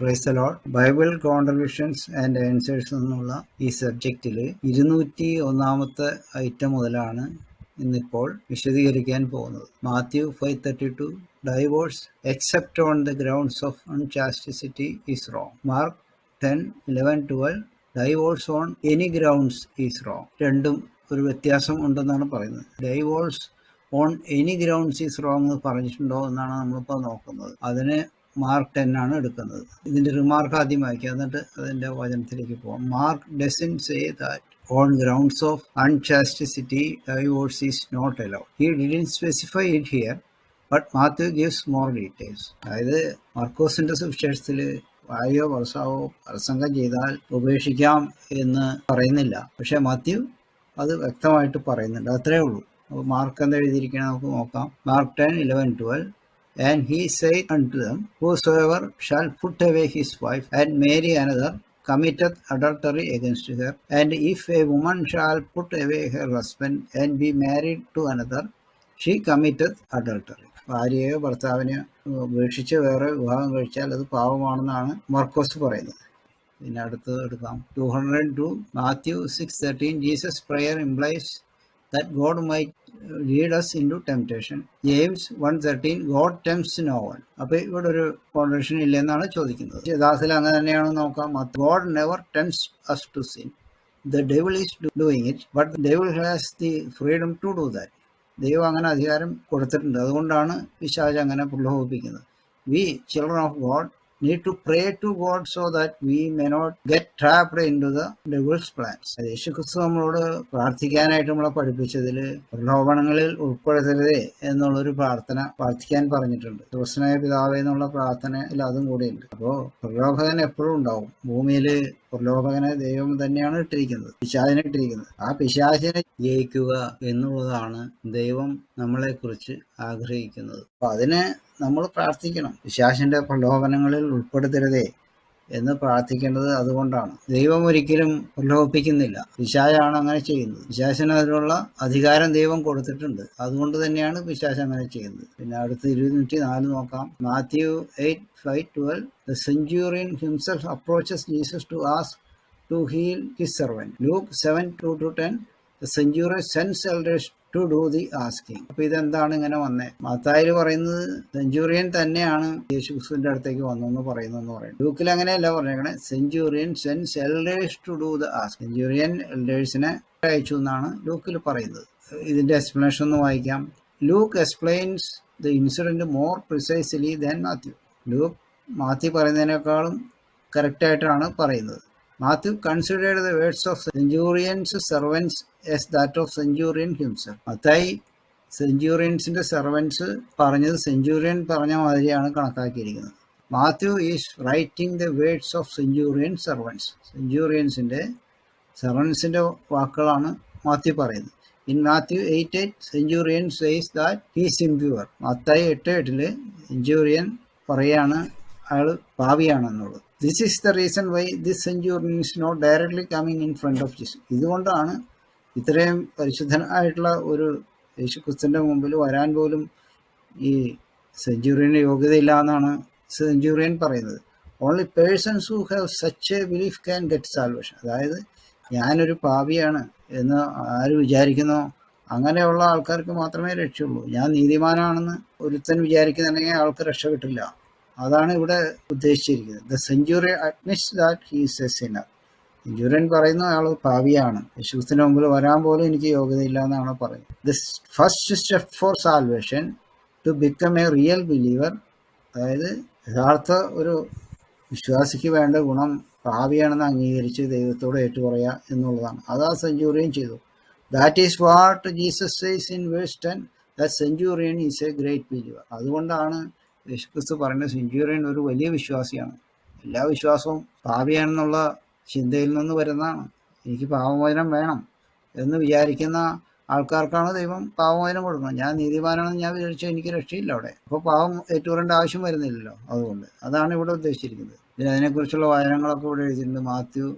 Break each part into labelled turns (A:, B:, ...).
A: Price the lord. Bible contributions and answers എന്നുള്ള ഈ സബ്ജക്റ്റിൽ 201 ഐറ്റം മുതലാണ് ഇന്നിപ്പോൾ വിശദീകരിക്കാൻ പോകുന്നത്. Matthew 5:32 divorce except on the grounds of unchastity is wrong. Mark 10:11-12 divorce on any grounds is wrong. രണ്ടും ഒരു വ്യത്യാസം ഉണ്ടെന്നാണ് പറയുന്നത്. Divorce on any grounds is wrong എന്ന് പറഞ്ഞിട്ടുണ്ടോ എന്നാണ് നമ്മളിപ്പോൾ നോക്കുന്നത്. അതിന് മാർക്ക് 10 ആണ് എടുക്കുന്നത്. ഇതിന്റെ റിമാർക്ക് ആദ്യം വായിക്കുക, എന്നിട്ട് അതിന്റെ വചനത്തിലേക്ക് പോകാം. Mark doesn't say that on grounds of unchastity divorce is not allowed. He didn't specify it here but Matthew gives more details. അതായത് മർക്കോസിന്റെ സുവിശേഷത്തിൽ ഭാര്യയോ ഭർത്താവോ പ്രസംഗം ചെയ്താൽ ഉപേക്ഷിക്കാം എന്ന് പറയുന്നില്ല, പക്ഷെ മാത്യു അത് വ്യക്തമായിട്ട് പറയുന്നുണ്ട്. അത്രേ ഉള്ളൂ. അപ്പോൾ മാർക്ക് എന്താ എഴുതിയിരിക്കണം നമുക്ക് നോക്കാം. Mark 10:11-12 And he said unto them, whosoever shall put away his wife and marry another committeth adultery against her. And if a woman shall put away her husband and be married to another, she committeth adultery. ഭാര്യയോ ഭർത്താവിനെയോ ഉപേക്ഷിച്ച് വേറെ വിവാഹം കഴിച്ചാൽ അത് പാപമാണെന്നാണ് മർക്കോസ് പറയുന്നത്. പിന്നെ അടുത്ത് എടുക്കാം. 202 Matthew 6:13 Jesus prayer implies that God might lead us into temptation. James 1:13 God tempts no one. അപ്പോൾ ഇവിടെ ഒരു കോൺട്രഡിക്ഷൻ ഇല്ലെന്നാണ് ചോദിക്കുന്നത്. യഥാർത്ഥത്തിൽ അങ്ങനെ തന്നെയാണെന്ന് നോക്കാം. God never tempts us to sin. The devil is doing it, but the devil has the freedom to do that. ദൈവം അങ്ങനെ അധികാരം കൊടുത്തിട്ടുണ്ട്. അതുകൊണ്ടാണ് പിശാച് അങ്ങനെ പ്രലോഭിപ്പിക്കുന്നത്. We children of God need to pray to God so that we may not get trapped into the devil's plans. യേശുക്രിസ്തു നമ്മളോട് പ്രാർത്ഥിക്കാനായിട്ട് നമ്മളെ പഠിപ്പിച്ചതിൽ പ്രലോഭനങ്ങളിൽ ഉൾപ്പെടുത്തരുതേ എന്നുള്ളൊരു പ്രാർത്ഥിക്കാൻ പറഞ്ഞിട്ടുണ്ട്. ദോസ്തനായ പിതാവേ എന്നുള്ള പ്രാർത്ഥനയിൽ അതും കൂടെയുണ്ട്. അപ്പോൾ പ്രലോഭകൻ എപ്പോഴും ഉണ്ടാവും. ഭൂമിയിൽ പ്രലോഭകനെ ദൈവം തന്നെയാണ് ഇട്ടിരിക്കുന്നത്, പിശാചിനെ ഇട്ടിരിക്കുന്നത്. ആ പിശാചിനെ ജയിക്കുക എന്നുള്ളതാണ് ദൈവം നമ്മളെ കുറിച്ച് ആഗ്രഹിക്കുന്നത്. അപ്പൊ അതിന് നമ്മൾ പ്രാർത്ഥിക്കണം. പിശാചിന്റെ പ്രലോഭനങ്ങളിൽ ഉൾപ്പെടുത്തരുതേ എന്ന് പ്രാർത്ഥിക്കേണ്ടത് അതുകൊണ്ടാണ്. ദൈവം ഒരിക്കലും പ്രലോഭിപ്പിക്കുന്നില്ല, പിശാചാണ് അങ്ങനെ ചെയ്യുന്നത്. പിശാചിന് അതിനുള്ള അധികാരം ദൈവം കൊടുത്തിട്ടുണ്ട്. അതുകൊണ്ട് തന്നെയാണ് പിശാച് അങ്ങനെ ചെയ്യുന്നത്. പിന്നെ അടുത്ത് 204 നോക്കാം. Mathew 8:5-12 The centurion himself approaches Jesus to ask to heal his servant. Luke 7:2-10 The centurion sends elders to do the asking. അപ്പൊ ഇതെന്താണ് ഇങ്ങനെ വന്നേ? മത്തായില് പറയുന്നത് സെഞ്ചുറിയൻ തന്നെയാണ് യേശുക്രിസ്തുവിന്റെ അടുത്തേക്ക് വന്നെന്ന് പറയുന്നെന്ന് പറയുന്നത്. ലൂക്കിൽ അങ്ങനെയല്ല പറഞ്ഞേക്കണേ. Centurion sends elders to do the asking. Centurion എൽഡേഴ്സിനെ അയച്ചു എന്നാണ് ലൂക്കിൽ പറയുന്നത്. ഇതിന്റെ എക്സ്പ്ലനേഷൻ ഒന്ന് വായിക്കാം. Luke explains the incident more precisely than Matthew. Luke Matthew പറയുന്നതിനേക്കാളും കറക്റ്റായിട്ടാണ് പറയുന്നത്. Matthew considered the words of centurion's servants as that of centurion himself. Mathai സെഞ്ചൂറിയൻസിന്റെ സെർവൻസ് പറഞ്ഞത് സെഞ്ചൂറിയൻ പറഞ്ഞ മാതിരിയാണ് കണക്കാക്കിയിരിക്കുന്നത്. Matthew is writing the words of centurion servants. സെഞ്ചൂറിയൻസിന്റെ സെർവൻസിന്റെ വാക്കുകളാണ് മാത്യു പറയുന്നത്. In Matthew 8:8 centurion says that he is impure. Mathai 8:8 centurion പറയാണ് അയാൾ പാപിയാണെന്നുള്ളത്. This is the reason why this centurion is not directly coming in front of Jesus. ഇതുകൊണ്ടാണ് ഇത്രയും പരിശുദ്ധനായിട്ടുള്ള ഒരു യേശുക്രിസ്തുവിന്റെ മുമ്പിൽ വരാൻ പോലും ഈ സെഞ്ചുറിയന് യോഗ്യതയില്ല എന്നാണ് സെഞ്ചുറിയൻ പറയുന്നത്. Only persons who have such a belief can get salvation. അതായത് ഞാനൊരു പാപിയാണ് എന്ന് ആര് വിചാരിക്കുന്നോ അങ്ങനെയുള്ള ആൾക്കാർക്ക് മാത്രമേ രക്ഷയുള്ളൂ. ഞാൻ നീതിമാനാണെന്ന് ഒരുത്തൻ വിചാരിക്കുന്നുണ്ടെങ്കിൽ ആൾക്ക് രക്ഷ കിട്ടില്ല. അതാണ് ഇവിടെ ഉദ്ദേശിച്ചിരിക്കുന്നത്. The centurion admits that he is a sinner. Centurion പറയുന്ന ആൾ പാപിയാണ്, യേശുക്രിസ്തുവിന്റെ മുമ്പിൽ വരാൻ പോലും എനിക്ക് യോഗ്യതയില്ല എന്നാണ് പറയുന്നത്. The first step for salvation to become a real believer. അതായത് യഥാർത്ഥ ഒരു വിശ്വാസിക്ക് വേണ്ട ഗുണം പാപിയാണെന്ന് അംഗീകരിച്ച് ദൈവത്തോട് ഏറ്റുപറയുക എന്നുള്ളതാണ്. അതാ സെഞ്ചുറിയൻ ചെയ്തു. That is what Jesus says in verse 10 that centurion is a great believer. അതുകൊണ്ടാണ് യേശുക്രിസ്തു പറയുന്നത് സെഞ്ചുറിയൻ ഒരു വലിയ വിശ്വാസിയാണ്. എല്ലാ വിശ്വാസവും പാപിയാണെന്നുള്ള ചിന്തയിൽ നിന്ന് വരുന്നതാണ്. എനിക്ക് പാപമോചനം വേണം എന്ന് വിചാരിക്കുന്ന ആൾക്കാർക്കാണ് ദൈവം പാപമോചനം കൊടുക്കുന്നത്. ഞാൻ നീതിമാനാണെന്ന് ഞാൻ വിചാരിച്ചാൽ എനിക്ക് രക്ഷയില്ല അവിടെ. അപ്പോൾ പാപം ഏറ്റുപറയേണ്ട ആവശ്യം വരുന്നില്ലല്ലോ. അതുകൊണ്ട് അതാണ് ഇവിടെ ഉദ്ദേശിച്ചിരിക്കുന്നത്. പിന്നെ അതിനെക്കുറിച്ചുള്ള വായനങ്ങളൊക്കെ ഇവിടെ എഴുതിയിട്ടുണ്ട്. മാത്യു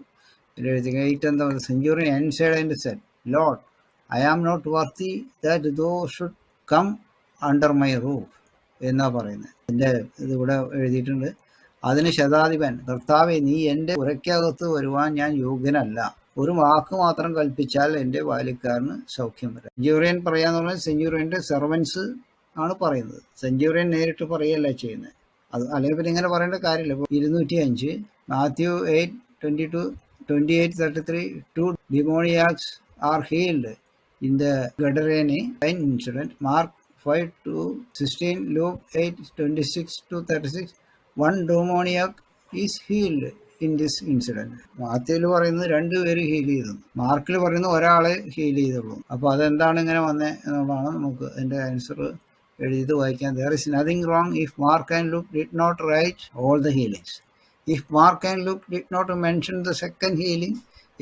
A: എഴുതിയിട്ട് എന്താ പറയുക? Centurion answered and said, Lord, I am not worthy that thou should come under my roof എന്നാ പറയുന്നത്. ഇതിൻ്റെ ഇതിവിടെ എഴുതിയിട്ടുണ്ട്. അതിന് ശതാധിപൻ, കർത്താവേ, നീ എൻ്റെ പുരയ്ക്കകത്ത് വരുവാൻ ഞാൻ യോഗ്യനല്ല. ഒരു വാക്ക് മാത്രം കൽപ്പിച്ചാൽ എൻ്റെ ബാല്യക്കാരന് സൗഖ്യം വരാം. സെഞ്ചുറിയൻ പറയാന്ന് പറഞ്ഞാൽ സെഞ്ചുറിയൻ്റെ സെർവൻസ് ആണ് പറയുന്നത്. സെഞ്ചുറിയൻ നേരിട്ട് പറയല്ല ചെയ്യുന്നത്. അത് അല്ലെങ്കിൽ പിന്നെ ഇങ്ങനെ പറയേണ്ട കാര്യമില്ല. ഇപ്പോൾ 205 Mathew 8:22-28:33 2 demoniacs are healed in the Gadarene incident. Mark 5:16, Luke 8:26-36 1 demoniac is healed in this incident. മാത്യുവിൽ പറയുന്നത് 2 പേര് ഹീൽ ചെയ്തു, മാർക്കിൽ പറയുന്നത് ഒരാളെ ഹീൽ ചെയ്തുള്ളൂ. അപ്പോൾ അതെന്താണ് ഇങ്ങനെ വന്നത് എന്നുള്ളതാണ് നമുക്ക് അതിൻ്റെ ആൻസർ എഴുതിയത് വായിക്കാൻ. There is nothing wrong if Mark and Luke did not write all the healings. If Mark and Luke did not mention the second healing,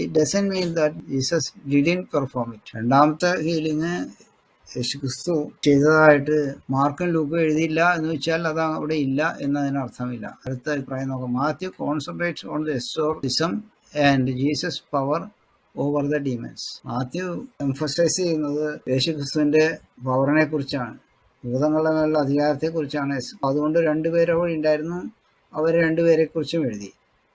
A: it doesn't mean that Jesus didn't perform it. രണ്ടാമത്തെ healing യേശുക്രിസ്തു ചെയ്തതായിട്ട് മാർക്കും ലൂക്കും എഴുതിയില്ല എന്ന് വെച്ചാൽ അത് അവിടെ ഇല്ല എന്നതിന് അർത്ഥമില്ല. അടുത്ത അഭിപ്രായം നോക്കാം. Matthew concentrates on the exorcism and Jesus power over the demons. Matthew emphasise ചെയ്യുന്നത് യേശുക്രിസ്തുവിന്റെ പവറിനെ കുറിച്ചാണ്, ഭൂതങ്ങളുടെ മേലുള്ള അധികാരത്തെക്കുറിച്ചാണ്. അതുകൊണ്ട് 2 പേര് അവിടെ ഉണ്ടായിരുന്നു, അവർ 2 പേരെ കുറിച്ചും എഴുതി.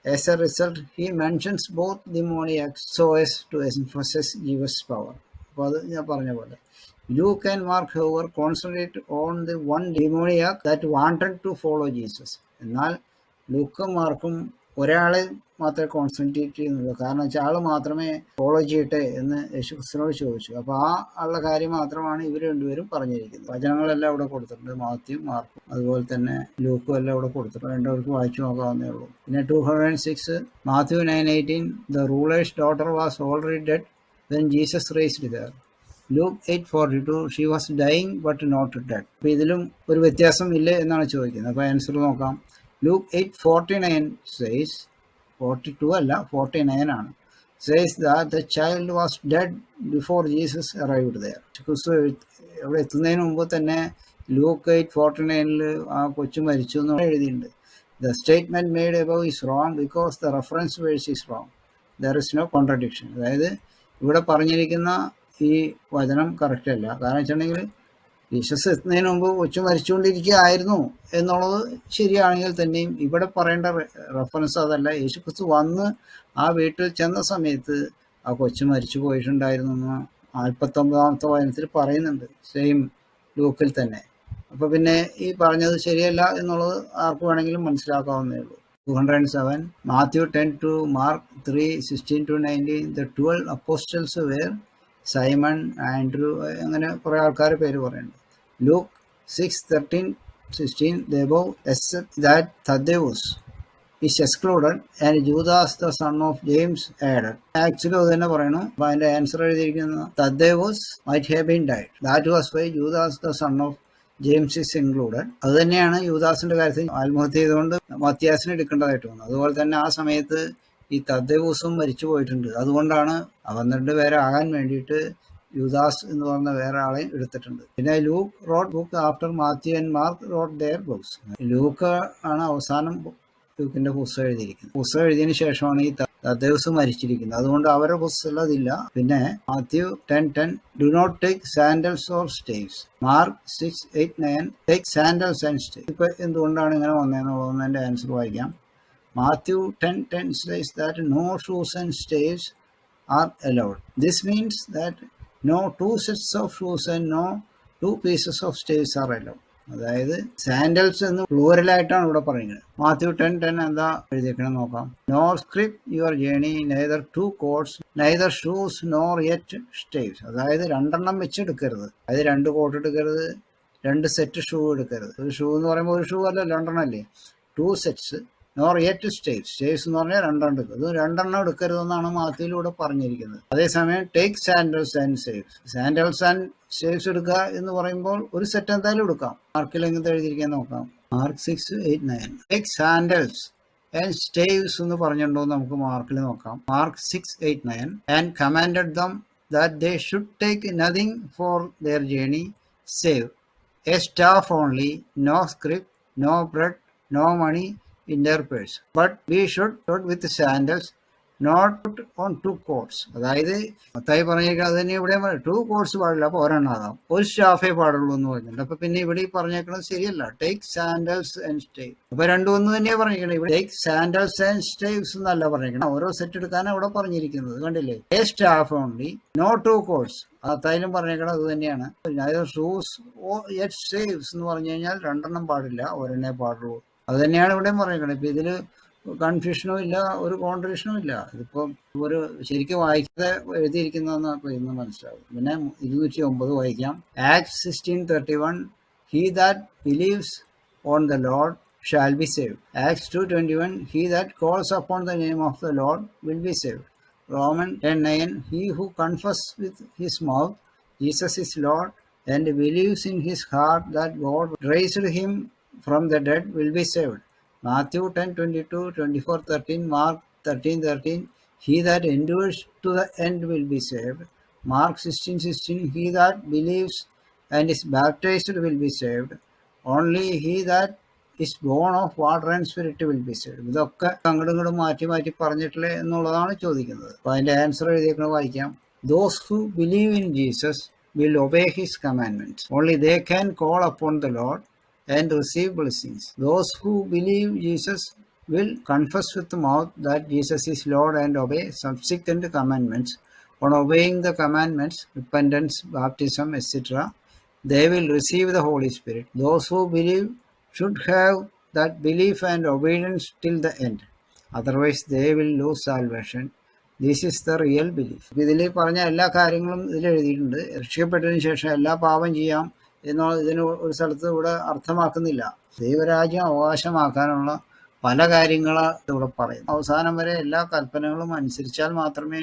A: As a result, he mentions both demoniacs so as to emphasize Jesus' power. അപ്പോൾ അത് ഞാൻ പറഞ്ഞ പോലെ. Luke and Mark, however, concentrate on the one demoniac that wanted to follow Jesus. എന്നാൽ ലൂക്കും മാർക്കും ഒരാളെ മാത്രമേ കോൺസെൻട്രേറ്റ് ചെയ്യുന്നുള്ളൂ. കാരണം വെച്ചാൽ ആൾ മാത്രമേ ഫോളോ ചെയ്യട്ടെ എന്ന് യേശുക്രിസ്തുവിനോട് ചോദിച്ചു. അപ്പോൾ ആ ഉള്ള കാര്യം മാത്രമാണ് ഇവർ 2 പേരും പറഞ്ഞിരിക്കുന്നത്. വചനങ്ങളെല്ലാം ഇവിടെ കൊടുത്തിട്ടുണ്ട്, മാത്യു മാർക്കും അതുപോലെ തന്നെ ലൂക്കും എല്ലാം ഇവിടെ കൊടുത്തിട്ടുണ്ട്. 2 പേർക്ക് വായിച്ചു നോക്കാവുന്നേ ഉള്ളൂ. പിന്നെ 206 Mathew 9:18 the ruler's daughter was already dead when Jesus raised her. Luke 8:42 she was dying but not dead. അപ്പോൾ ഇതിലും ഒരു വ്യത്യാസം ഇല്ലേ എന്നാണ് ചോദിക്കുന്നത്. അപ്പോൾ ആൻസർ നോക്കാം. Luke 8:49 says, 42 അല്ല 49 ആണ്, says that the child was dead before Jesus arrived there. ക്രിസ്തു അവിടെ എത്തുന്നതിന് മുമ്പ് തന്നെ ലൂക്ക് 8:49 ആ കൊച്ചു മരിച്ചു എന്ന് എഴുതിയിട്ടുണ്ട്. The statement made above is wrong because the reference verse is wrong. There is no contradiction. അതായത് ഇവിടെ പറഞ്ഞിരിക്കുന്ന ഈ വചനം കറക്റ്റ് അല്ല. കാരണം വെച്ചിട്ടുണ്ടെങ്കിൽ ജീസസ് എത്തുന്നതിന് മുമ്പ് കൊച്ചു മരിച്ചുകൊണ്ടിരിക്കുകയായിരുന്നു എന്നുള്ളത് ശരിയാണെങ്കിൽ തന്നെയും ഇവിടെ പറയേണ്ട റെഫറൻസ് അതല്ല. യേശുക്രിസ്തു വന്ന് ആ വീട്ടിൽ ചെന്ന സമയത്ത് ആ കൊച്ചു മരിച്ചു പോയിട്ടുണ്ടായിരുന്നു എന്ന് 49-ാമത്തെ വചനത്തിൽ പറയുന്നുണ്ട്, സെയിം ലൂക്കിൽ തന്നെ. അപ്പോൾ പിന്നെ ഈ പറഞ്ഞത് ശരിയല്ല എന്നുള്ളത് ആർക്ക് വേണമെങ്കിലും മനസ്സിലാക്കാവുന്നേ ഉള്ളൂ. 207 Matthew 10 Mark 3:16-19 the 12 apostles were Simon, Andrew, അങ്ങനെ കുറേ ആൾക്കാർ പേര് പറയുന്നുണ്ട്. Luke 6:13-16 the above except that Thaddeus is excluded and Judas the son of James added. Actually അത് തന്നെ പറയണു. അപ്പോൾ അതിൻ്റെ ആൻസർ എഴുതിയിരിക്കുന്നത് Thaddeus might have been died. That was why Judas the son of James is included. അത് തന്നെയാണ് യൂദാസിന്റെ കാര്യത്തിൽ ആത്മഹത്യ ചെയ്തുകൊണ്ട് മത്യാസിനെ എടുക്കേണ്ടതായിട്ട് വന്നത്. അതുപോലെ തന്നെ ആ സമയത്ത് ഈ തദ്ദേവൂസും മരിച്ചു പോയിട്ടുണ്ട്. അതുകൊണ്ടാണ് 12 പേരാകാൻ വേണ്ടിയിട്ട് യൂദാസ് എന്ന് പറഞ്ഞ വേറെ ആളെ എടുത്തിട്ടുണ്ട്. പിന്നെ Luke wrote book after Matthew and Mark wrote their books. Luke ആണ് അവസാനം ലൂക്കിന്റെ പുസ്തകം എഴുതിയിരിക്കുന്നത്. പുസ്തകം എഴുതിയതിനു ശേഷമാണ് ഈ തദ്ദേവൂസ് മരിച്ചിരിക്കുന്നത്. അതുകൊണ്ട് അവരുടെ പുസ്തകം അതില്ല. പിന്നെ Matthew 10:10 do not take sandals or staves. Mark 6:8-9 take sandals and staves. ഇപ്പൊ എന്തുകൊണ്ടാണ് ഇങ്ങനെ വന്നതെന്നുള്ളതിന്റെ ആൻസർ വായിക്കാം. Matthew 10:10 says that no shoes and staves are allowed. This means that no 2 sets of shoes and no 2 pieces of staves are allowed. അതായത് sandals എന്ന് പ്ലൂറലായിട്ടാണ് ഇവിടെ പറയുന്നത്. മാത്യു 10:10 എന്താ എഴുതിയേക്കണം നോക്കാം. Nor scrip your journey, neither 2 coats, neither shoes nor yet staves. അതായത് 2 വെച്ചെടുക്കരുത്. അതായത് 2 coat എടുക്കരുത്, 2 set shoe എടുക്കരുത്. ഒരു ഷൂ എന്ന് പറയുമ്പോൾ ഒരു ഷൂ അല്ല, 2 അല്ലേ, 2 sets. Nor yet staves. Staves എന്ന് പറഞ്ഞാൽ 2 എടുക്കും. അത് 2 എടുക്കരുതെന്നാണ് മാത്യയിലൂടെ പറഞ്ഞിരിക്കുന്നത്. അതേസമയം take sandals and staves. Sandals and staves എടുക്കുക എന്ന് പറയുമ്പോൾ ഒരു സെറ്റ് എന്തായാലും എടുക്കാം. മാർക്കിൽ എങ്ങനെ എഴുതിയിരിക്കാൻ നോക്കാം. Mark 6:8-9 take sandals and staves എന്ന് പറഞ്ഞിട്ടുണ്ടോ നമുക്ക് മാർക്കിൽ നോക്കാം. Mark 6:8-9 and commanded them that they should take nothing for their journey save a staff only, no script, no bread, no money in their purse, but we should with sandals not on two coats. അതായത് മത്തായി പറഞ്ഞേക്കുന്നത് അത് തന്നെ ഇവിടെ to quotes പാടില്ല, അപ്പോൾ ഒരെണ്ണാകാം, ഒരു സ്റ്റാഫേ പാടുള്ളൂ എന്ന് പറഞ്ഞിട്ടുണ്ട്. അപ്പൊ പിന്നെ ഇവിടെ ഈ പറഞ്ഞേക്കുന്നത് ശരിയല്ല. Take sandals and stave. അപ്പൊ രണ്ടും ഒന്ന് തന്നെയാണ് പറഞ്ഞിരിക്കുന്നത്. ഇവിടെ ടേക്ക് സാൻഡൽസ് ആൻഡ് സ്റ്റേവ്സ് എന്നല്ല പറഞ്ഞിരിക്കണം, ഓരോ സെറ്റ് എടുക്കാനാണ് അവിടെ പറഞ്ഞിരിക്കുന്നത്. കണ്ടില്ലേ, a staff only, no two coats. മത്തായിലും പറഞ്ഞേക്കണം അത് തന്നെയാണ്. ഷൂസ് യെറ്റ് സ്റ്റേവ്സ് എന്ന് പറഞ്ഞു കഴിഞ്ഞാൽ രണ്ടെണ്ണം പാടില്ല, ഒരെണ്ണേ പാടുള്ളൂ. അത് തന്നെയാണ് ഇവിടെയും പറഞ്ഞേക്കുന്നത്. ഇപ്പൊ ഇതില് കൺഫ്യൂഷനും ഇല്ല, ഒരു കോൺട്രഡിക്ഷനും ഇല്ല. ഇതിപ്പം ഒരു ശരിക്കും വായിക്കാതെ എഴുതിയിരിക്കുന്നതെന്ന് അപ്പോൾ ഇന്ന് മനസ്സിലാവും. പിന്നെ 209 വായിക്കാം. Act 16:31, he that believes on the Lord shall be saved. Acts 2:21, he that calls upon the name of the Lord will be saved. Roman 10:9, he who confesses with his mouth Jesus is Lord and believes in his heart that God raised him from the dead will be saved. Matthew 10:22, 24:13, Mark 13:13, he that endures to the end will be saved. Mark 16:16, he that believes and is baptized will be saved. Only he that is born of water and spirit will be saved. ഇതൊക്കെ അങ്ങോട്ടും മാറ്റി മാറ്റി പറഞ്ഞിട്ടില്ലേ എന്നുള്ളതാണ് ചോദിക്കുന്നത്. അപ്പൊ അതിന്റെ answer എഴുതിയേക്കുന്നത് വായിക്കാം. Those who believe in Jesus will obey his commandments. Only they can call upon the Lord and receive blessings. Those who believe Jesus will confess with the mouth that Jesus is Lord and obey subsequent commandments. On obeying the commandments, repentance, baptism, etc., they will receive the Holy Spirit. Those who believe should have that belief and obedience till the end. Otherwise, they will lose salvation. This is the real belief. ഇതിൽ പറഞ്ഞ എല്ലാ കാര്യങ്ങളും ഇതിൽ എഴുതിയിട്ടുണ്ട്. രക്ഷിക്കപ്പെട്ടതിന് ശേഷം എല്ലാ പാപം ചെയ്യാം എന്നുള്ള ഇതിന് ഒരു സ്ഥലത്ത് ഇവിടെ അർത്ഥമാക്കുന്നില്ല. ദൈവരാജ്യം അവകാശമാക്കാനുള്ള പല കാര്യങ്ങളാണ് ഇവിടെ പറയുന്നത്. അവസാനം വരെ എല്ലാ കൽപ്പനകളും അനുസരിച്ചാൽ മാത്രമേ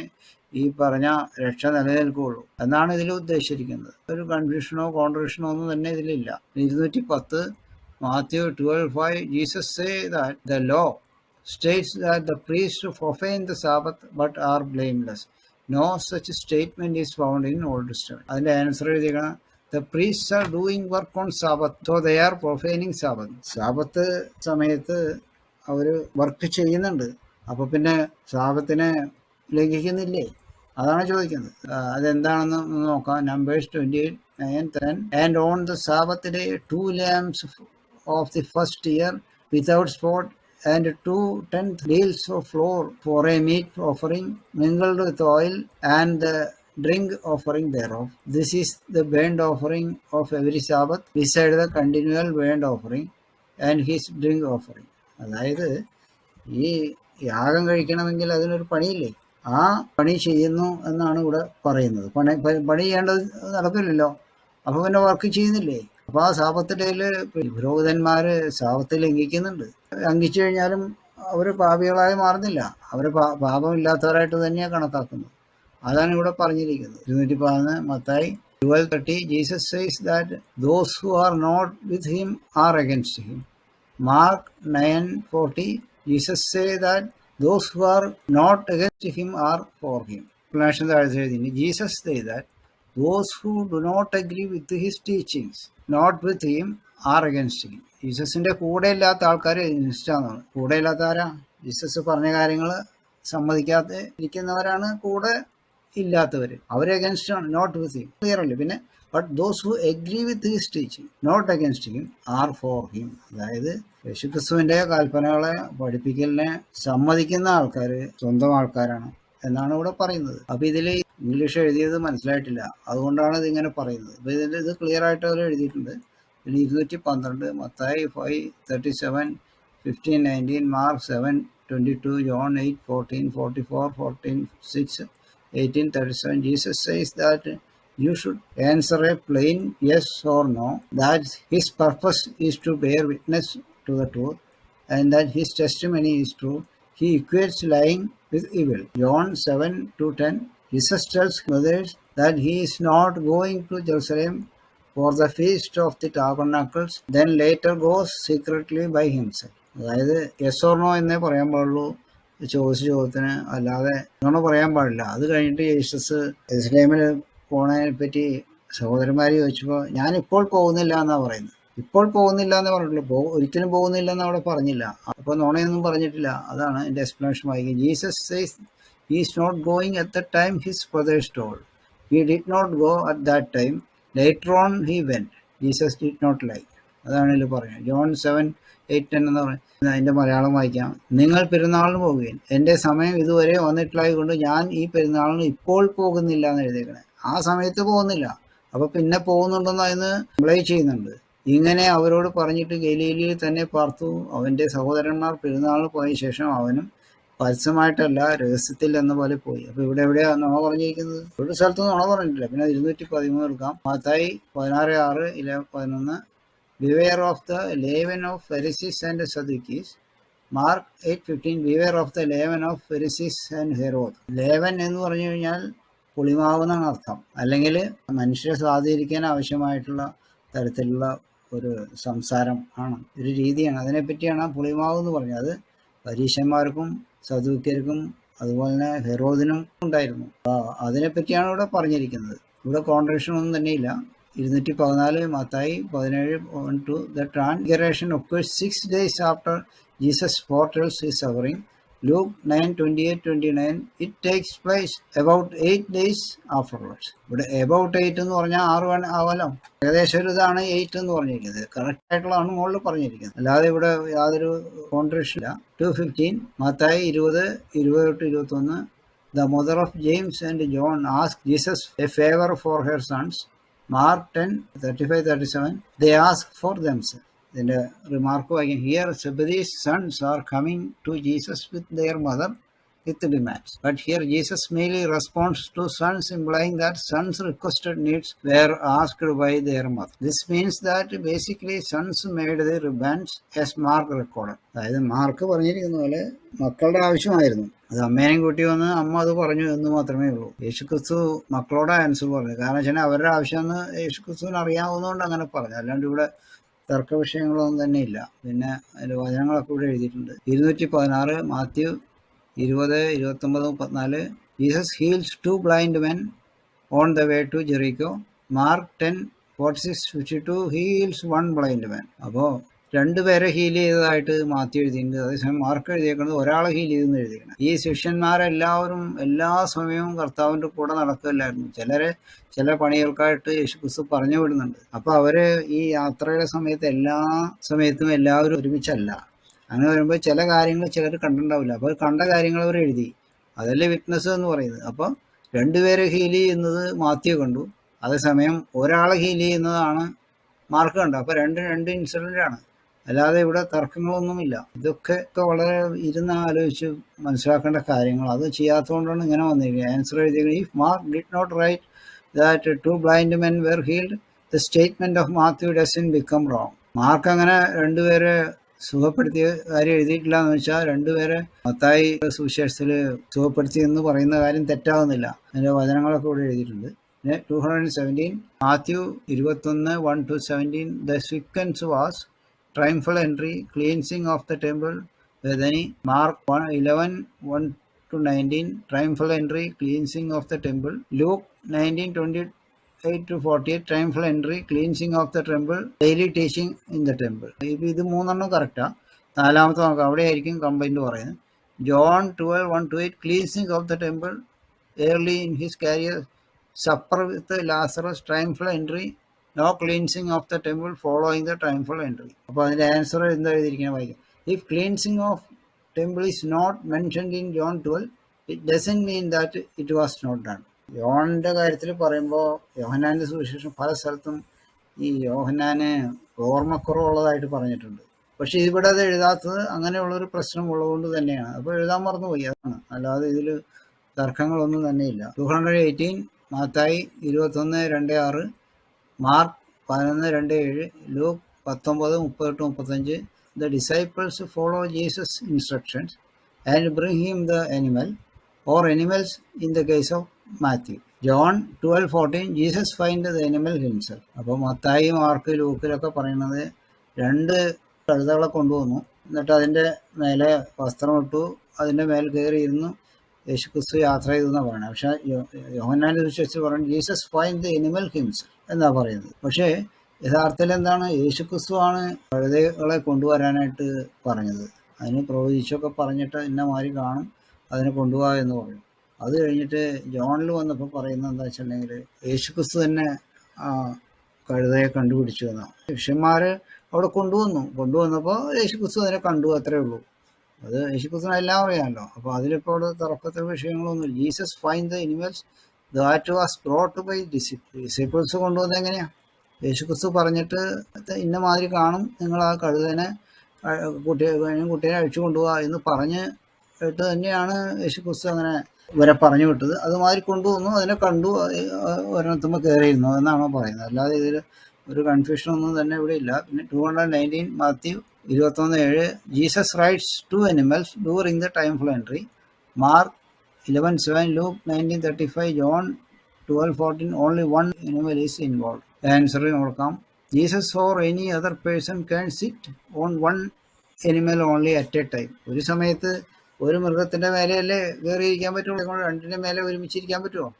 A: ഈ പറഞ്ഞ രക്ഷ നിലനിൽക്കുകയുള്ളൂ എന്നാണ് ഇതിൽ ഉദ്ദേശിച്ചിരിക്കുന്നത്. ഒരു കൺഫ്യൂഷനോ കോൺട്രഡിക്ഷനോ ഒന്നും തന്നെ ഇതിലില്ല. 210 Matthew 12:5, Jesus say that the law states that the priests profane the Sabbath but are blameless. No such statement is found in Old Testament. അതിന്റെ answer എഴുതിയിരിക്കണം. The priests are doing work on Sabbath, so they are profaning Sabbath. Sabbath സമയത്ത് അവർ work ചെയ്യുന്നുണ്ട്, അപ്പൊ പിന്നെ സാബത്തിനെ ലംഘിക്കുന്നില്ലേ? അതാണ് ചോദിക്കുന്നത്. അതെന്താണെന്ന് നോക്കാം. Numbers 28:9-10. And on the Sabbath day 2 lambs of the first year without spot and 2/10 deals of flour for a meat offering mingled with oil and the drink offering thereof. This is the burnt offering of every Sabbath beside the continual burnt offering and his drink offering. അതായത് ഈ യാഗം കഴിക്കണമെങ്കിൽ അതിനൊരു പണിയില്ലേ, ആ പണി ചെയ്യുന്നു എന്നാണ് ഇവിടെ പറയുന്നത്. പണി ചെയ്യേണ്ടത് നടക്കില്ലല്ലോ, അപ്പൊ പിന്നെ വർക്ക് ചെയ്യുന്നില്ലേ? അപ്പൊ ആ സാബത്ത് ഡേയില് പുരോഹിതന്മാര് സാബത്ത് ലംഘിക്കുന്നുണ്ട്. ലംഘിച്ചു കഴിഞ്ഞാലും അവര് പാപികളായി മാറുന്നില്ല, അവര് പാപമില്ലാത്തവരായിട്ട് തന്നെയാണ് കണക്കാക്കുന്നത്. അതാണ് ഇവിടെ പറഞ്ഞിരിക്കുന്നത്. 211 Mathai 12:30, Jesus says that those who are not with him are against him. Mark 9:40, Jesus say that those who are not against him are for him. Jesus say that those who do not agree with his teachings, not with him, are against him. ജീസസിന്റെ കൂടെ ഇല്ലാത്ത ആൾക്കാർ ഇഷ്ടമാണ്. കൂടെ ഇല്ലാത്ത ആരാ? Jesus പറഞ്ഞ കാര്യങ്ങൾ സമ്മതിക്കാതെ ഇരിക്കുന്നവരാണ് കൂടെ ഇല്ലാത്തവര്. അവരെ അഗൻസ്റ്റ് ആണ്, നോട്ട് വിത്ത് ഹിം. ക്ലിയർ അല്ലേ? പിന്നെ but those who agree with his teaching not against him are for him. അതായത് യേശുക്രിസ്തുവിന്റെ കൽപ്പനകളെ പഠിപ്പിക്കലിനെ സമ്മതിക്കുന്ന ആൾക്കാർ സ്വന്തം ആൾക്കാരാണ് എന്നാണ് ഇവിടെ പറയുന്നത്. അപ്പൊ ഇതിൽ ഇംഗ്ലീഷ് എഴുതിയത് മനസ്സിലായിട്ടില്ല, അതുകൊണ്ടാണ് ഇതിങ്ങനെ പറയുന്നത്. അപ്പൊ ഇതിൽ ഇത് ക്ലിയർ ആയിട്ട് അവർ എഴുതിയിട്ടുണ്ട്. പിന്നെ 212 Mathai 5:37, 15:19, mark 7:22, John 8:14, 44, 14:6, 18:37. Jesus says that you should answer a plain yes or no, that his purpose is to bear witness to the truth and that his testimony is true. He equates lying with evil. John 7:10. Jesus tells others that he is not going to Jerusalem for the feast of the tabernacles, then later goes secretly by himself. അതായത് yes or no എന്നേ പറയാൻ പാടുള്ളൂ ചോദിച്ച ചോദ്യത്തിന്, അല്ലാതെ എന്നോട് പറയാൻ പാടില്ല. അത് കഴിഞ്ഞിട്ട് യേശുസ് എരുസലേമിൽ പോണതിനെ പറ്റി സഹോദരന്മാർ ചോദിച്ചപ്പോൾ ഞാൻ ഇപ്പോൾ പോകുന്നില്ല എന്നാ പറയുന്നത്. ഇപ്പോൾ പോകുന്നില്ല എന്ന് പറഞ്ഞിട്ടുള്ളൂ, ഒരിക്കലും പോകുന്നില്ല എന്ന് അവിടെ പറഞ്ഞില്ല. അപ്പോൾ നോണയൊന്നും പറഞ്ഞിട്ടില്ല. അതാണ് എൻ്റെ എക്സ്പ്ലനേഷൻ വായിക്കും. Jesus says he is not going at the time his brothers told. He did not go at that time. Later on he went. Jesus did not like. അതാണ് ഇതിൽ പറയുന്നത്. ജോൺ 7:8-10 എന്ന് പറയുന്നത്. അതിൻ്റെ മലയാളം വായിക്കാം. നിങ്ങൾ പെരുന്നാളിന് പോകുകയും എൻ്റെ സമയം ഇതുവരെ വന്നിട്ടില്ലായതുകൊണ്ട് ഞാൻ ഈ പെരുന്നാളിന് ഇപ്പോൾ പോകുന്നില്ല എന്ന് എഴുതിയേക്കണേ. ആ സമയത്ത് പോകുന്നില്ല, അപ്പോൾ പിന്നെ പോകുന്നുണ്ടെന്ന് അതിന് അപ്ലൈ ചെയ്യുന്നുണ്ട്. ഇങ്ങനെ അവരോട് പറഞ്ഞിട്ട് ഗലീലയിൽ തന്നെ പാർത്തു. അവൻ്റെ സഹോദരന്മാർ പെരുന്നാളിന് പോയ ശേഷം അവനും പരസ്യമായിട്ടല്ല രഹസ്യത്തിൽ എന്ന പോലെ പോയി. അപ്പോൾ ഇവിടെ എവിടെയാണ് നുണ പറഞ്ഞിരിക്കുന്നത്? ഒരു സ്ഥലത്തും നുണ പറഞ്ഞിട്ടില്ല. പിന്നെ 213 എടുക്കാം. Mathai 16:11. Beware of the leaven of Pharisees and Sadducees. Mark 8:15. Beware of the leaven of Pharisees and Herod. ലേവൻ എന്ന് പറഞ്ഞു കഴിഞ്ഞാൽ പുളിമാവെന്നാണ് അർത്ഥം. അല്ലെങ്കിൽ മനുഷ്യരെ സ്വാധീനിക്കാൻ ആവശ്യമായിട്ടുള്ള തരത്തിലുള്ള ഒരു സംസാരം ആണ്, ഒരു രീതിയാണ്. അതിനെപ്പറ്റിയാണ് പുളിമാവ് എന്ന് പറഞ്ഞത്. അത് പരീശന്മാർക്കും സദൂക്യർക്കും അതുപോലെ തന്നെ ഹെറോദിനും ഉണ്ടായിരുന്നു. അതിനെപ്പറ്റിയാണ് ഇവിടെ പറഞ്ഞിരിക്കുന്നത്. ഇവിടെ കോൺട്രഡിക്ഷൻ ഒന്നും തന്നെയില്ല. 214 Mathai 17:1. The transfiguration occurs 6 days after Jesus foretells his suffering. Luke 9:28-29. It takes place about 8 days afterwards. ഇവിടെ about 8 എന്ന് പറഞ്ഞാൽ 6 ആവാലോ. ഏകദേശം ഒരു ഇതാണ് 8 എന്ന് പറഞ്ഞിരിക്കുന്നത്. കറക്റ്റ് ആയിട്ടുള്ളതാണ് മുകളിൽ പറഞ്ഞിരിക്കുന്നത്. അല്ലാതെ ഇവിടെ യാതൊരു കോൺട്രഡിക്ഷൻ ഇല്ല. 2:15 Mathai 20:20-21. The mother of James and John asked Jesus a favor for her sons. Mark 10:35-37. They asked for themselves. ഇതിൻ്റെ റിമാർക്ക് വായിക്കും. Here Zebedee's sons are coming to Jesus with their mother with demands. But here Jesus merely responds to sons, implying that sons' requested needs were asked by their mother. This means that basically sons made the demands as Mark recorded. അതായത് mark പറഞ്ഞിരിക്കുന്ന പോലെ മക്കളുടെ ആവശ്യമായിരുന്നു. അത് അമ്മേനെയും കൂട്ടി വന്ന് അമ്മ അത് പറഞ്ഞു എന്ന് മാത്രമേ ഉള്ളൂ. യേശുക്രിസ്തു മക്കളോട് ആൻസർ പറഞ്ഞു. കാരണം വെച്ചാൽ അവരുടെ ആവശ്യമെന്ന് യേശുക്രിസ്തുവിന് അറിയാവുന്നതുകൊണ്ട് അങ്ങനെ പറഞ്ഞു. അല്ലാണ്ട് ഇവിടെ തർക്ക വിഷയങ്ങളൊന്നും തന്നെ ഇല്ല. പിന്നെ അതിൻ്റെ വചനങ്ങളൊക്കെ ഇവിടെ എഴുതിയിട്ടുണ്ട്. 216 Mathew 20, 29, 34. Jesus heals 2 blind men on the way to Jericho. Mark 10:46-52. He heals 1 blind man. അപ്പോൾ 2 പേരെ ഹീൽ ചെയ്തതായിട്ട് മാത്യു എഴുതിയിട്ടുണ്ട്. അതേസമയം മാർക്ക് എഴുതിയേക്കുന്നത് ഒരാളെ ഹീൽ ചെയ്തെന്ന് എഴുതിയേക്കണം. ഈ ശിഷ്യന്മാരെല്ലാവരും എല്ലാ സമയവും കർത്താവിൻ്റെ കൂടെ നടക്കില്ലായിരുന്നു. ചില പണികൾക്കായിട്ട് യേശുക്രിസ്തു പറഞ്ഞു വിടുന്നുണ്ട്. അപ്പോൾ അവർ ഈ യാത്രയുടെ സമയത്ത് എല്ലാ സമയത്തും എല്ലാവരും ഒരുമിച്ചല്ല. അങ്ങനെ വരുമ്പോൾ ചില കാര്യങ്ങൾ ചിലർ കണ്ടിട്ടുണ്ടാവില്ല. അപ്പോൾ കണ്ട കാര്യങ്ങൾ അവർ എഴുതി. അതല്ലേ വിറ്റ്നസ് എന്ന് പറയുന്നത്. അപ്പോൾ 2 പേരെ ഹീൽ ചെയ്യുന്നത് മാത്യു കണ്ടു, അതേസമയം ഒരാളെ ഹീൽ ചെയ്യുന്നതാണ് മാർക്ക് കണ്ടു. അപ്പോൾ രണ്ട് ഇൻസിഡൻ്റാണ്. അല്ലാതെ ഇവിടെ തർക്കങ്ങളൊന്നുമില്ല. ഇതൊക്കെ വളരെ ഇരുന്ന് ആലോചിച്ച് മനസ്സിലാക്കേണ്ട കാര്യങ്ങൾ. അത് ചെയ്യാത്തതുകൊണ്ടാണ് ഇങ്ങനെ വന്നിരിക്കുന്നത്. ആൻസർ എഴുതിയത് if Mark did not write that 2 blind men were healed, the statement of Matthew doesn't become wrong. Mark അങ്ങനെ 2 പേരെ സുഖപ്പെടുത്തിയ കാര്യം എഴുതിയിട്ടില്ല എന്ന് വെച്ചാൽ 2 പേരെ മത്തായി സുവിശേഷത്തിൽ സുഖപ്പെടുത്തി എന്ന് പറയുന്ന കാര്യം തെറ്റാവുന്നില്ല. അതിൻ്റെ വചനങ്ങളൊക്കെ ഇവിടെ എഴുതിയിട്ടുണ്ട്. പിന്നെ 217 Mathew 21:1-17. The sequence was triumphal entry, cleansing of the temple, Bethany. Mark 11:1-19. Triumphal entry, cleansing of the temple. Luke 19:28-48. Triumphal entry, cleansing of the temple, daily teaching in the temple. ഇപ്പോൾ ഇത് 3 കറക്റ്റാണ്. 4ാമത്തെ നോക്കാം, അവിടെ ആയിരിക്കും കംപ്ലൈൻറ്റ് പറയുന്നത്. John 12:1-8. Cleansing of the temple, early in his career, supper with Lazarus. Triumphal entry, no cleansing of the temple following the triumphal entry. അപ്പോൾ അതിൻ്റെ answer എന്താ എഴുതിയിരിക്കുന്നത് വായിക്കാം. If cleansing of temple is not mentioned in John 12, it doesn't mean that it was not done. യോഹന്നാൻ്റെ കാര്യത്തിൽ പറയുമ്പോൾ യോഹന്നാൻ്റെ സുവിശേഷം പല സ്ഥലത്തും ഈ യോഹന്നാന് ഓർമ്മക്കുറവുള്ളതായിട്ട് പറഞ്ഞിട്ടുണ്ട്. പക്ഷെ ഇവിടെ അത് എഴുതാത്തത് അങ്ങനെയുള്ളൊരു പ്രശ്നം ഉള്ളതുകൊണ്ട് തന്നെയാണ്. അപ്പോൾ എഴുതാൻ മറന്നുപോയി, അതാണ്. അല്ലാതെ ഇതിൽ തർക്കങ്ങളൊന്നും തന്നെയില്ല. 218 Mathai 21:2-6. Mark 11:2-7. Luke 19:38-35. The disciples follow Jesus' instructions and bring him the animal or animals in the case of Matthew. John 12:14. Jesus find the animal himself. അപ്പോൾ മത്തായി, മാർക്ക്, ലൂക്കിലൊക്കെ പറയുന്നത് 2 കഴുതകളെ കൊണ്ടുവന്നു, എന്നിട്ട് അതിൻ്റെ മേലെ വസ്ത്രം ഇട്ടു, അതിൻ്റെ മേൽ കയറിയിരുന്നു യേശുക്രിസ്തു യാത്ര ചെയ്തെന്നാണ് പറയുന്നത്. പക്ഷേ യോഹന്നാൻ്റെ സുവിശേഷത്തിൽ പറയുന്നത് Jesus find the animal himself എന്നാണ് പറയുന്നത്. പക്ഷേ യഥാർത്ഥത്തിൽ എന്താണ്? യേശുക്രിസ്തുവാണ് കഴുതകളെ കൊണ്ടുവരാനായിട്ട് പറഞ്ഞത്. അതിന് പ്രവചിച്ചൊക്കെ പറഞ്ഞിട്ട് ഇന്ന മാതിരി കാണും, അതിനെ കൊണ്ടുപോകാം എന്ന് പറയും. അത് കഴിഞ്ഞിട്ട് ജോണിൽ വന്നപ്പോൾ പറയുന്നത് എന്താ വെച്ചിട്ടുണ്ടെങ്കിൽ യേശുക്രിസ്തു തന്നെ ആ കഴുതയെ കണ്ടുപിടിച്ചു എന്നാണ്. ശിഷ്യന്മാർ അവിടെ കൊണ്ടുവന്നപ്പോൾ യേശുക്രിസ്തു അതിനെ കണ്ടു, അത്രേ ഉള്ളൂ. അത് യേശുക്രിസ്തുവിന് എല്ലാം അറിയാമല്ലോ. അപ്പോൾ അതിലിപ്പോൾ അവിടെ തർക്കത്തിൽ വിഷയങ്ങളൊന്നും. Jesus find the animals that was brought by disciples കൊണ്ടുവന്നത് എങ്ങനെയാണ്? യേശുക്രിസ്തു പറഞ്ഞിട്ട് ഇന്ന മാതിരി കാണും, നിങ്ങൾ ആ കഴുതനെ കുട്ടിയെ അഴിച്ചു കൊണ്ടുപോകുക എന്ന് പറഞ്ഞ് ഇട്ട് തന്നെയാണ് യേശുക്രിസ്തു അങ്ങനെ ഇവരെ പറഞ്ഞു വിട്ടത്. അതുമാതിരി കൊണ്ടുവന്നു, അതിനെ കണ്ടു, ഒരെണ്ണത്തുമ്പോൾ കയറിയിരുന്നു എന്നാണോ പറയുന്നത്. അല്ലാതെ ഇതിൽ ഒരു കൺഫ്യൂഷനൊന്നും തന്നെ ഇവിടെ ഇല്ല. പിന്നെ 219 Matthew 21:7 Jesus rides 2 animals during the time of entry. Mark 11:7 Luke 19:35 John 12:14 only 1 animal is involved. Answer നോക്കാം. Jesus or any other person can sit on 1 animal only at a time. ഒരു സമയത്ത് ഒരു മൃഗത്തിൻ്റെ മേലെയല്ലേ കയറിയിരിക്കാൻ പറ്റുള്ളൂ, രണ്ടിൻ്റെ മേലെ ഒരുമിച്ചിരിക്കാൻ പറ്റുമോ?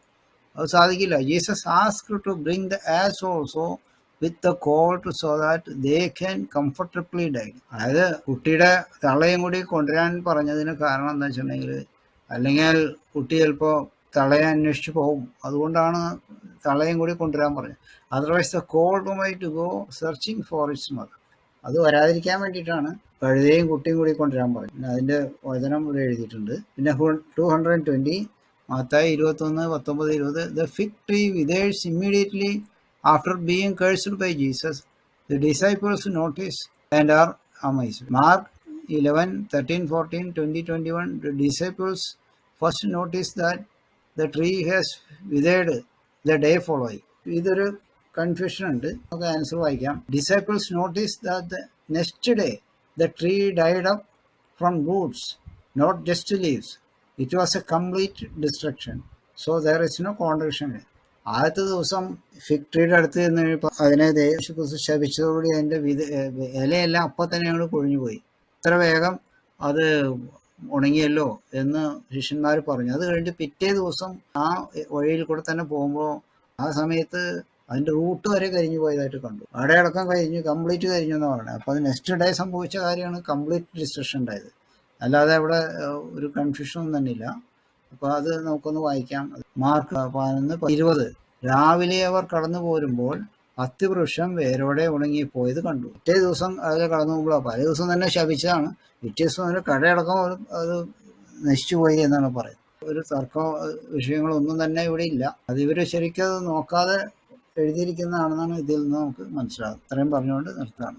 A: അത് സാധിക്കില്ല. Jesus asked to bring the ass also with the colt so that they can comfortably die. അതായത് കുട്ടിയുടെ തള്ളയും കൂടി കൊണ്ടുവരാൻ പറഞ്ഞതിന് കാരണം എന്താ വെച്ചിട്ടുണ്ടെങ്കിൽ, അല്ലെങ്കിൽ കുട്ടി ചിലപ്പോൾ തള്ളയെ അന്വേഷിച്ച് പോകും, അതുകൊണ്ടാണ് തള്ളയും കൂടി കൊണ്ടുവരാൻ പറഞ്ഞത്. Otherwise the Colt might go searching for it's mother. അത് വരാതിരിക്കാൻ വേണ്ടിയിട്ടാണ് കഴുതയും കുട്ടിയും കൂടി കൊണ്ടുവരാൻ പറഞ്ഞു. പിന്നെ അതിൻ്റെ വചനം ഇവിടെ എഴുതിയിട്ടുണ്ട്. പിന്നെ 220 Mathai 21:19-20 the fig tree withers immediately after being cursed by Jesus. The disciples notice and are amazed. Mark 11:13-14 20:21 the disciples first notice that the tree has withered the day following. ഇതൊരു കൺഫ്യൂഷൻ ഉണ്ട്. നമുക്ക് ആൻസർ വായിക്കാം. Disciples notice that the next day the tree died up from roots, not just leaves. It was a complete destruction. So there is no contradiction. ആദ്യത്തെ ദിവസം fig ട്രീയുടെ അടുത്ത് നിന്ന് അതിനെ യേശുക്രിസ്തു ശപിച്ചതോടുകൂടി അതിൻ്റെ ഇലയെല്ലാം അപ്പം തന്നെ അങ്ങോട്ട് കൊഴിഞ്ഞു പോയി. ഇത്ര വേഗം അത് ഉണങ്ങിയല്ലോ എന്ന് ശിഷ്യന്മാർ പറഞ്ഞു. അത് കഴിഞ്ഞിട്ട് പിറ്റേ ദിവസം ആ വഴിയിൽ കൂടെ തന്നെ പോകുമ്പോൾ ആ സമയത്ത് അതിൻ്റെ റൂട്ട് വരെ കരിഞ്ഞു പോയതായിട്ട് കണ്ടു. അവിടെ അടക്കം കംപ്ലീറ്റ് കരിഞ്ഞു എന്നാണ് പറയുന്നത്. അപ്പോൾ അത് നെക്സ്റ്റ് ഡേ സംഭവിച്ച കാര്യമാണ് കംപ്ലീറ്റ് ഡിസ്ട്രക്ഷൻ ഉണ്ടായത്. അല്ലാതെ അവിടെ ഒരു കൺഫ്യൂഷനൊന്നും തന്നെ ഇല്ല. അപ്പോൾ അത് നമുക്കൊന്ന് വായിക്കാം. മാർക്ക് 11:20 രാവിലെ അവർ കടന്നു പോരുമ്പോൾ അത്തിവൃക്ഷം വേരോടെ ഉണങ്ങിപ്പോയത് കണ്ടു. പിറ്റേ ദിവസം അതിൽ കടന്നു പോകുമ്പോൾ പല ദിവസം തന്നെ ശപിച്ചതാണ്. പിറ്റേ ദിവസം അതിൻ്റെ കടയടക്കം അത് നശിച്ചു പോയി എന്നാണ് പറയുന്നത്. ഒരു തർക്ക വിഷയങ്ങളൊന്നും തന്നെ ഇവിടെ ഇല്ല. അത് ഇവർ ശരിക്കും അത് നോക്കാതെ എഴുതിയിരിക്കുന്നതാണെന്നാണ് ഇതിൽ നിന്ന് നമുക്ക് മനസ്സിലാകും. ഇത്രയും പറഞ്ഞുകൊണ്ട് നിർത്തുകയാണ്.